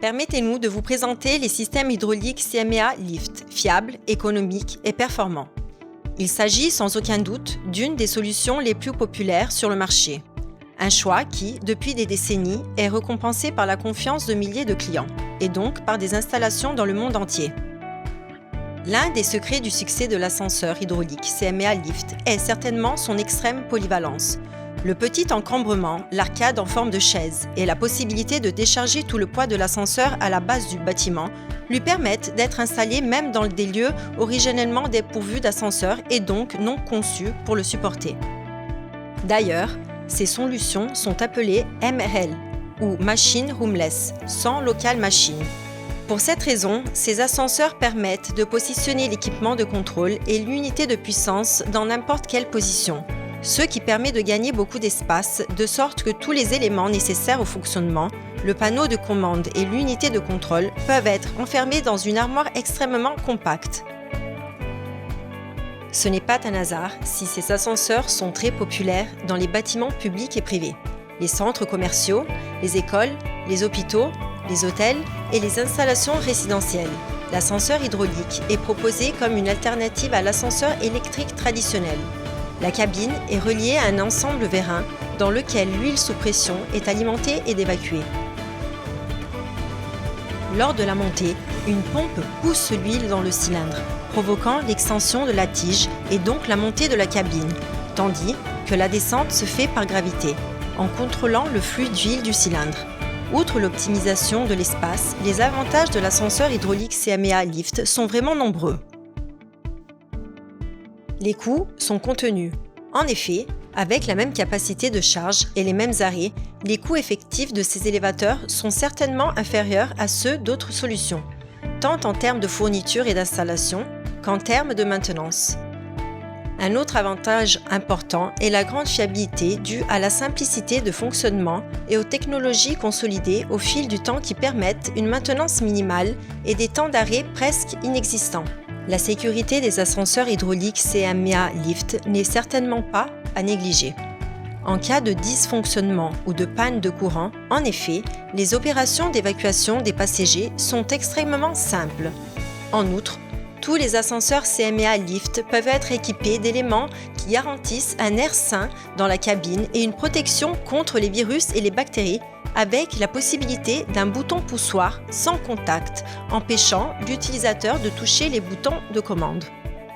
Permettez-nous de vous présenter les systèmes hydrauliques CMA Lift, fiables, économiques et performants. Il s'agit sans aucun doute d'une des solutions les plus populaires sur le marché. Un choix qui, depuis des décennies, est récompensé par la confiance de milliers de clients, et donc par des installations dans le monde entier. L'un des secrets du succès de l'ascenseur hydraulique CMA Lift est certainement son extrême polyvalence. Le petit encombrement, l'arcade en forme de chaise et la possibilité de décharger tout le poids de l'ascenseur à la base du bâtiment lui permettent d'être installé même dans des lieux originellement dépourvus d'ascenseur et donc non conçus pour le supporter. D'ailleurs, ces solutions sont appelées MRL ou Machine Roomless, sans local machine. Pour cette raison, ces ascenseurs permettent de positionner l'équipement de contrôle et l'unité de puissance dans n'importe quelle position, ce qui permet de gagner beaucoup d'espace, de sorte que tous les éléments nécessaires au fonctionnement, le panneau de commande et l'unité de contrôle, peuvent être enfermés dans une armoire extrêmement compacte. Ce n'est pas un hasard si ces ascenseurs sont très populaires dans les bâtiments publics et privés, les centres commerciaux, les écoles, les hôpitaux, les hôtels et les installations résidentielles. L'ascenseur hydraulique est proposé comme une alternative à l'ascenseur électrique traditionnel. La cabine est reliée à un ensemble vérin dans lequel l'huile sous pression est alimentée et évacuée. Lors de la montée, une pompe pousse l'huile dans le cylindre, provoquant l'extension de la tige et donc la montée de la cabine, tandis que la descente se fait par gravité, en contrôlant le flux d'huile du cylindre. Outre l'optimisation de l'espace, les avantages de l'ascenseur hydraulique CMA Lift sont vraiment nombreux. Les coûts sont contenus. En effet, avec la même capacité de charge et les mêmes arrêts, les coûts effectifs de ces élévateurs sont certainement inférieurs à ceux d'autres solutions, tant en termes de fourniture et d'installation qu'en termes de maintenance. Un autre avantage important est la grande fiabilité due à la simplicité de fonctionnement et aux technologies consolidées au fil du temps qui permettent une maintenance minimale et des temps d'arrêt presque inexistants. La sécurité des ascenseurs hydrauliques CMA Lift n'est certainement pas à négliger. En cas de dysfonctionnement ou de panne de courant, en effet, les opérations d'évacuation des passagers sont extrêmement simples. En outre, tous les ascenseurs CMA Lift peuvent être équipés d'éléments qui garantissent un air sain dans la cabine et une protection contre les virus et les bactéries, avec la possibilité d'un bouton poussoir sans contact, empêchant l'utilisateur de toucher les boutons de commande.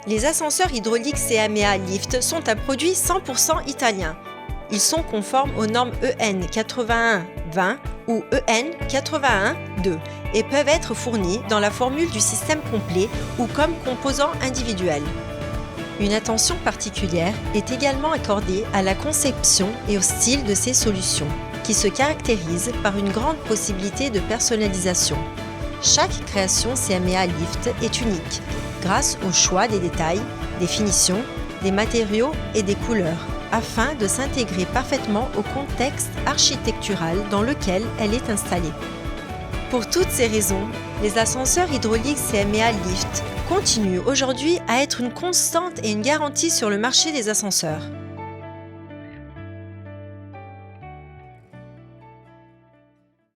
Les ascenseurs hydrauliques CMA Lift sont un produit 100% italien. Ils sont conformes aux normes EN 81-20 ou EN 81-2 et peuvent être fournis dans la formule du système complet ou comme composants individuels. Une attention particulière est également accordée à la conception et au style de ces solutions, qui se caractérisent par une grande possibilité de personnalisation. Chaque création CMA Lift est unique, grâce au choix des détails, des finitions, des matériaux et des couleurs, afin de s'intégrer parfaitement au contexte architectural dans lequel elle est installée. Pour toutes ces raisons, les ascenseurs hydrauliques CMA Lift continuent aujourd'hui à être une constante et une garantie sur le marché des ascenseurs.